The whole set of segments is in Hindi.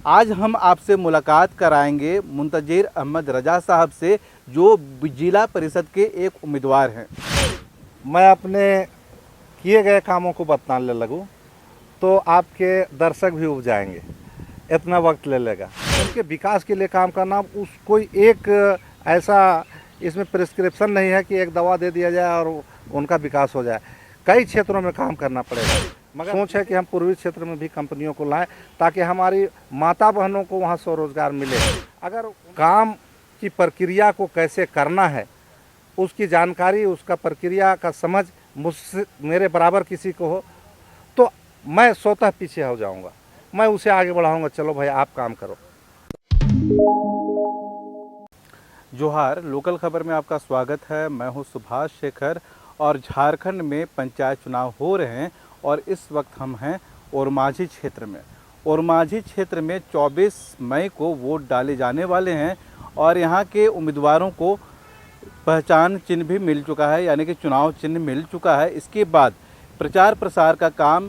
आज हम आपसे मुलाकात कराएंगे मुंतज़िर अहमद रजा साहब से, जो जिला परिषद के एक उम्मीदवार हैं। मैं अपने किए गए कामों को बताने लगूं तो आपके दर्शक भी उब जाएंगे, इतना वक्त ले लेगा। उनके विकास के लिए काम करना, उस कोई एक ऐसा इसमें प्रिस्क्रिप्शन नहीं है कि एक दवा दे दिया जाए और उनका विकास हो जाए। कई क्षेत्रों में काम करना पड़ेगा। मगर सोच है कि हम पूर्वी क्षेत्र में भी कंपनियों को लाएं ताकि हमारी माता बहनों को वहाँ स्वरोजगार मिले। अगर काम की प्रक्रिया को कैसे करना है, उसकी जानकारी, उसका प्रक्रिया का समझ मुझसे मेरे बराबर किसी को हो तो मैं स्वतः पीछे हो जाऊंगा, मैं उसे आगे बढ़ाऊंगा। चलो भाई आप काम करो। जोहार, लोकल खबर में आपका स्वागत है। मैं हूं सुभाष शेखर और झारखंड में पंचायत चुनाव हो रहे हैं और इस वक्त हम हैं ओरमांझी क्षेत्र में। ओरमांझी क्षेत्र में 24 मई को वोट डाले जाने वाले हैं और यहाँ के उम्मीदवारों को पहचान चिन्ह भी मिल चुका है, यानी कि चुनाव चिन्ह मिल चुका है। इसके बाद प्रचार प्रसार का काम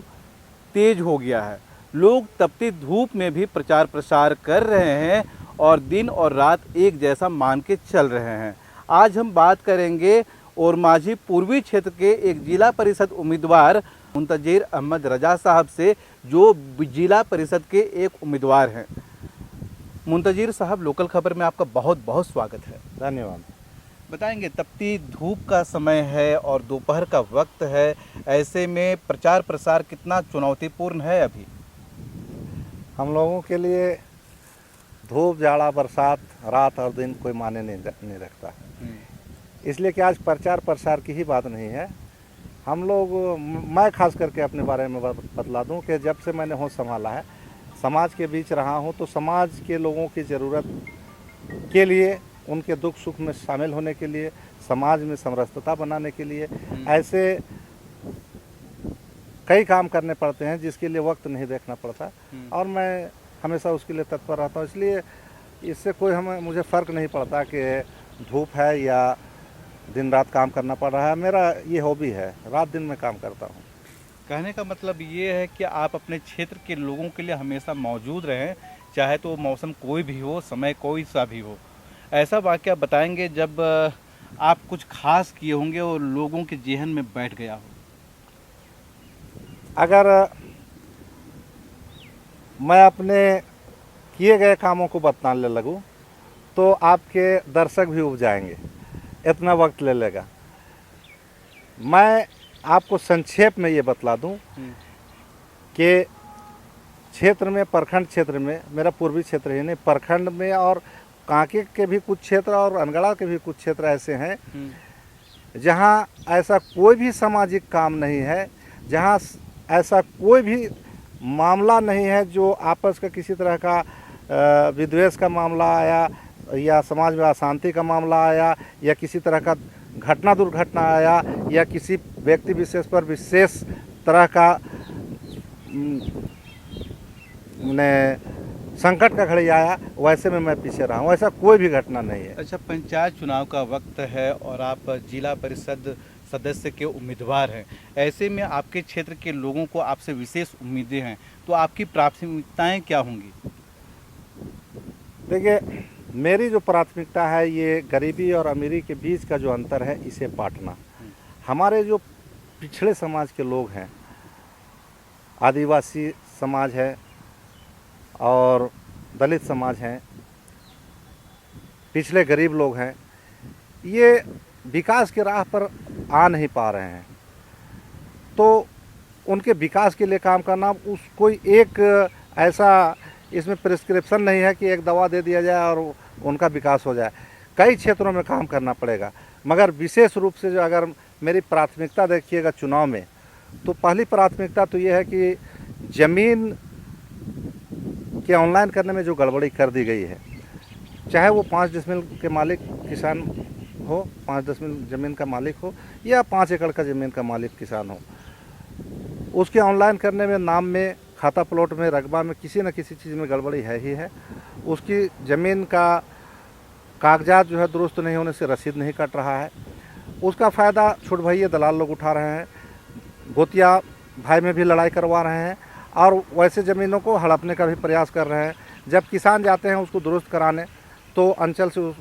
तेज हो गया है। लोग तपती धूप में भी प्रचार प्रसार कर रहे हैं और दिन और रात एक जैसा मान के चल रहे हैं। आज हम बात करेंगे ओरमांझी पूर्वी क्षेत्र के एक जिला परिषद उम्मीदवार मुंतज़िर अहमद रजा साहब से, जो जिला परिषद के एक उम्मीदवार हैं। मुंतज़िर साहब, लोकल खबर में आपका बहुत बहुत स्वागत है। धन्यवाद। बताएंगे, तपती धूप का समय है और दोपहर का वक्त है, ऐसे में प्रचार प्रसार कितना चुनौतीपूर्ण है अभी? हम लोगों के लिए धूप, जाड़ा, बरसात, रात और दिन कोई मायने नहीं रखता, इसलिए कि आज प्रचार प्रसार की ही बात नहीं है। हम लोग, मैं खास करके अपने बारे में बतला दूं कि जब से मैंने होश संभाला है, समाज के बीच रहा हूं, तो समाज के लोगों की ज़रूरत के लिए, उनके दुख सुख में शामिल होने के लिए, समाज में समरसता बनाने के लिए ऐसे कई काम करने पड़ते हैं जिसके लिए वक्त नहीं देखना पड़ता और मैं हमेशा उसके लिए तत्पर रहता हूँ। इसलिए इससे मुझे फ़र्क नहीं पड़ता कि धूप है या दिन रात काम करना पड़ रहा है। मेरा ये हॉबी है, रात दिन में काम करता हूँ। कहने का मतलब ये है कि आप अपने क्षेत्र के लोगों के लिए हमेशा मौजूद रहें, चाहे तो मौसम कोई भी हो, समय कोई सा भी हो। ऐसा वाक़या बताएंगे जब आप कुछ खास किए होंगे और लोगों के जेहन में बैठ गया हो। अगर मैं अपने किए गए कामों को बताने लगूं तो आपके दर्शक भी उब जाएंगे, इतना वक्त ले लेगा। मैं आपको संक्षेप में ये बतला दूं कि क्षेत्र में, प्रखंड क्षेत्र में, मेरा पूर्वी क्षेत्र ही नहीं, प्रखंड में और कांके के भी कुछ क्षेत्र और अनगढ़ा के भी कुछ क्षेत्र ऐसे हैं जहां ऐसा कोई भी सामाजिक काम नहीं है, जहां ऐसा कोई भी मामला नहीं है जो आपस का किसी तरह का विद्वेष का मामला आया या समाज में अशांति का मामला आया या किसी तरह का घटना दुर्घटना आया या किसी व्यक्ति विशेष पर विशेष तरह का संकट का घड़ी आया, वैसे में मैं पीछे रहा हूँ। ऐसा कोई भी घटना नहीं है। अच्छा, पंचायत चुनाव का वक्त है और आप जिला परिषद सदस्य के उम्मीदवार हैं, ऐसे में आपके क्षेत्र के लोगों को आपसे विशेष उम्मीदें हैं, तो आपकी प्राथमिकताएं क्या होंगी? देखिए, मेरी जो प्राथमिकता है ये गरीबी और अमीरी के बीच का जो अंतर है, इसे पाटना। हमारे जो पिछड़े समाज के लोग हैं, आदिवासी समाज है और दलित समाज हैं, पिछले गरीब लोग हैं, ये विकास के राह पर आ नहीं पा रहे हैं। तो उनके विकास के लिए काम करना, कोई एक ऐसा इसमें प्रिस्क्रिप्शन नहीं है कि एक दवा दे दिया जाए और उनका विकास हो जाए। कई क्षेत्रों में काम करना पड़ेगा, मगर विशेष रूप से जो अगर मेरी प्राथमिकता देखिएगा चुनाव में, तो पहली प्राथमिकता तो ये है कि ज़मीन के ऑनलाइन करने में जो गड़बड़ी कर दी गई है, चाहे वो 5 डिसमिल के मालिक किसान हो, 5 डिसमिल ज़मीन का मालिक हो या 5 एकड़ का ज़मीन का मालिक किसान हो, उसके ऑनलाइन करने में नाम में, खाता प्लॉट में, रकबा में किसी न किसी चीज़ में गड़बड़ी है ही है। उसकी ज़मीन का कागजात जो है दुरुस्त नहीं होने से रसीद नहीं कट रहा है। उसका फ़ायदा छुट भइये दलाल लोग उठा रहे हैं, गोतिया भाई में भी लड़ाई करवा रहे हैं और वैसे ज़मीनों को हड़पने का भी प्रयास कर रहे हैं। जब किसान जाते हैं उसको दुरुस्त कराने तो अंचल से उस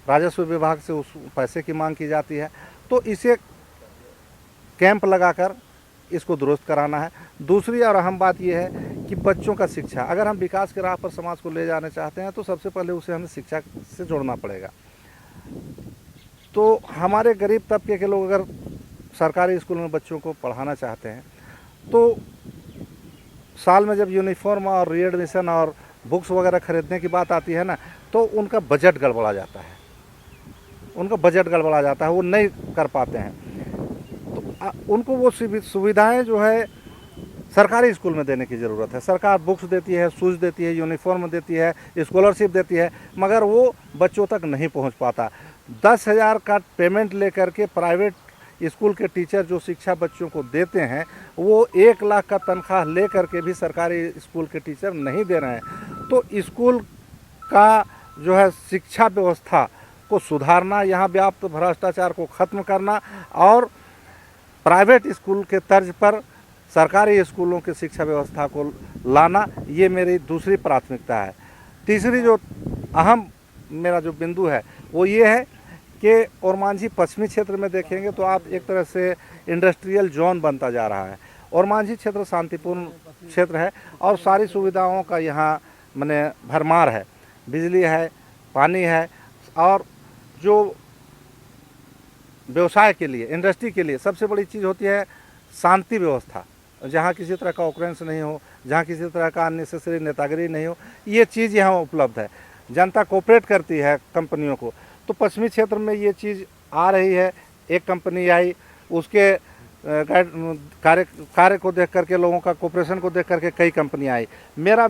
राजस्व विभाग से उस पैसे की मांग की जाती है। तो इसे कैंप लगाकर इसको दुरुस्त कराना है। दूसरी और अहम बात यह है कि बच्चों का शिक्षा, अगर हम विकास के राह पर समाज को ले जाना चाहते हैं तो सबसे पहले उसे हमें शिक्षा से जोड़ना पड़ेगा। तो हमारे गरीब तबके के लोग अगर सरकारी स्कूल में बच्चों को पढ़ाना चाहते हैं तो साल में जब यूनिफॉर्म और रीएडमिशन और बुक्स वगैरह खरीदने की बात आती है ना, तो उनका बजट गड़बड़ा जाता है, वो नहीं कर पाते हैं। तो उनको वो सुविधाएं जो है सरकारी स्कूल में देने की ज़रूरत है। सरकार बुक्स देती है, शूज़ देती है, यूनिफॉर्म देती है, स्कॉलरशिप देती है, मगर वो बच्चों तक नहीं पहुंच पाता। 10,000 का पेमेंट लेकर के प्राइवेट स्कूल के टीचर जो शिक्षा बच्चों को देते हैं वो 1 लाख का तनख्वाह ले करके भी सरकारी स्कूल के टीचर नहीं दे रहे हैं। तो स्कूल का जो है शिक्षा व्यवस्था को सुधारना, यहाँ व्याप्त भ्रष्टाचार को ख़त्म करना और प्राइवेट स्कूल के तर्ज पर सरकारी स्कूलों की शिक्षा व्यवस्था को लाना, ये मेरी दूसरी प्राथमिकता है। तीसरी जो अहम मेरा जो बिंदु है वो ये है कि ओरमांझी पश्चिमी क्षेत्र में देखेंगे तो आप एक तरह से इंडस्ट्रियल जोन बनता जा रहा है। ओरमांझी क्षेत्र शांतिपूर्ण क्षेत्र है और सारी सुविधाओं का यहाँ माने भरमार है, बिजली है, पानी है और जो व्यवसाय के लिए, इंडस्ट्री के लिए सबसे बड़ी चीज़ होती है शांति व्यवस्था, जहाँ किसी तरह का ऑकरेंस नहीं हो, जहाँ किसी तरह का अननेसेसरी नेतागिरी नहीं हो, ये चीज़ यहाँ उपलब्ध है। जनता कोऑपरेट करती है कंपनियों को। तो पश्चिमी क्षेत्र में ये चीज़ आ रही है। एक कंपनी आई, उसके कार्य को देख करके, लोगों का कोऑपरेशन को देख करके कई कंपनियाँ आई। मेरा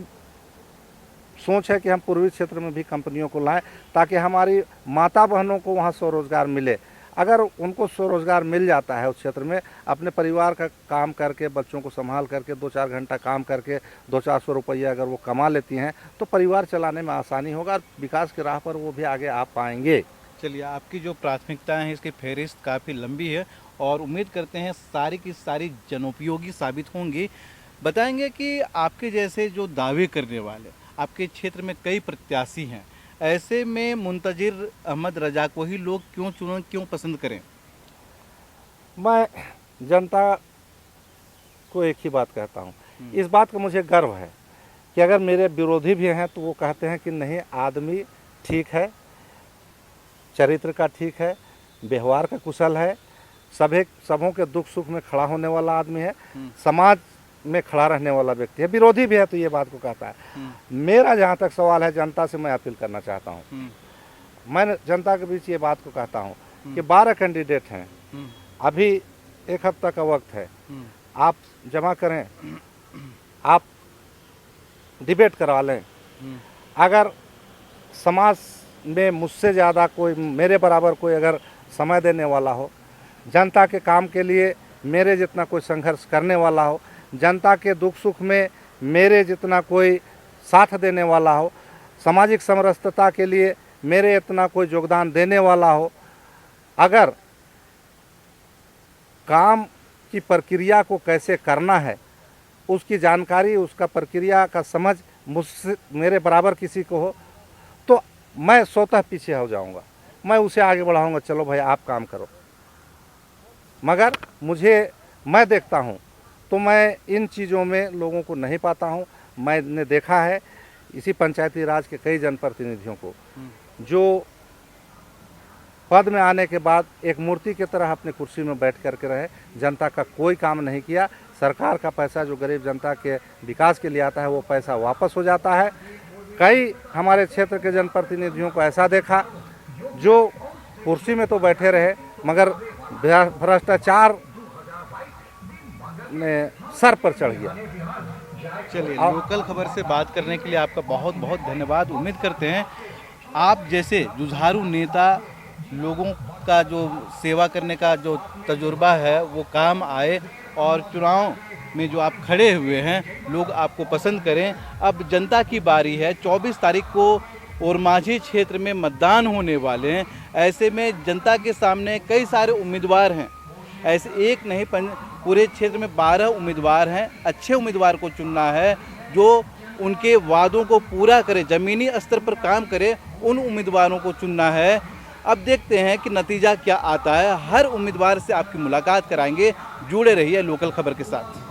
सोच है कि हम पूर्वी क्षेत्र में भी कंपनियों को लाएं ताकि हमारी माता बहनों को वहाँ स्वरोजगार मिले। अगर उनको स्वरोजगार मिल जाता है उस क्षेत्र में, अपने परिवार का काम करके, बच्चों को संभाल करके 2-4 घंटा काम करके 200-400 रुपया अगर वो कमा लेती हैं तो परिवार चलाने में आसानी होगा और विकास की राह पर वो भी आगे आ पाएंगे। चलिए, आपकी जो प्राथमिकताएं हैं इसकी फहरिस्त काफ़ी लंबी है और उम्मीद करते हैं सारी की सारी जनोपयोगी साबित होंगी। बताएंगे कि आपके जैसे जो दावे करने वाले आपके क्षेत्र में कई प्रत्याशी हैं, ऐसे में मुंतजिर अहमद रजा को ही लोग क्यों चुनें, क्यों पसंद करें? मैं जनता को एक ही बात कहता हूँ, इस बात का मुझे गर्व है कि अगर मेरे विरोधी भी हैं तो वो कहते हैं कि नहीं, आदमी ठीक है, चरित्र का ठीक है, व्यवहार का कुशल है, सबों के दुख सुख में खड़ा होने वाला आदमी है, समाज में खड़ा रहने वाला व्यक्ति है। विरोधी भी है तो ये बात को कहता है। मेरा जहाँ तक सवाल है, जनता से मैं अपील करना चाहता हूँ। मैं जनता के बीच ये बात को कहता हूँ कि 12 कैंडिडेट हैं, अभी 1 हफ्ता का वक्त है, आप जमा करें, आप डिबेट करवा लें। अगर समाज में मुझसे ज़्यादा कोई, मेरे बराबर कोई अगर समय देने वाला हो, जनता के काम के लिए मेरे जितना कोई संघर्ष करने वाला हो, जनता के दुख सुख में मेरे जितना कोई साथ देने वाला हो, सामाजिक समरसता के लिए मेरे इतना कोई योगदान देने वाला हो, अगर काम की प्रक्रिया को कैसे करना है उसकी जानकारी, उसका प्रक्रिया का समझ मुझसे, मेरे बराबर किसी को हो, तो मैं स्वतः पीछे हो जाऊंगा, मैं उसे आगे बढ़ाऊंगा, चलो भाई आप काम करो। मगर मैं देखता हूं तो मैं इन चीज़ों में लोगों को नहीं पाता हूं। मैंने देखा है इसी पंचायती राज के कई जनप्रतिनिधियों को जो पद में आने के बाद एक मूर्ति की तरह अपनी कुर्सी में बैठ करके रहे, जनता का कोई काम नहीं किया। सरकार का पैसा जो गरीब जनता के विकास के लिए आता है वो पैसा वापस हो जाता है। कई हमारे क्षेत्र के जनप्रतिनिधियों को ऐसा देखा जो कुर्सी में तो बैठे रहे मगर भ्रष्टाचार में सर पर चढ़ गया। चलिए, लोकल खबर से बात करने के लिए आपका बहुत बहुत धन्यवाद। उम्मीद करते हैं आप जैसे जुझारू नेता, लोगों का जो सेवा करने का जो तजुर्बा है वो काम आए और चुनाव में जो आप खड़े हुए हैं लोग आपको पसंद करें। अब जनता की बारी है, 24 तारीख को ओरमांझी क्षेत्र में मतदान होने वाले हैं। ऐसे में जनता के सामने कई सारे उम्मीदवार हैं, ऐसे एक नहीं पूरे क्षेत्र में 12 उम्मीदवार हैं। अच्छे उम्मीदवार को चुनना है जो उनके वादों को पूरा करे, ज़मीनी स्तर पर काम करे, उन उम्मीदवारों को चुनना है। अब देखते हैं कि नतीजा क्या आता है। हर उम्मीदवार से आपकी मुलाकात कराएंगे। जुड़े रहिए लोकल खबर के साथ।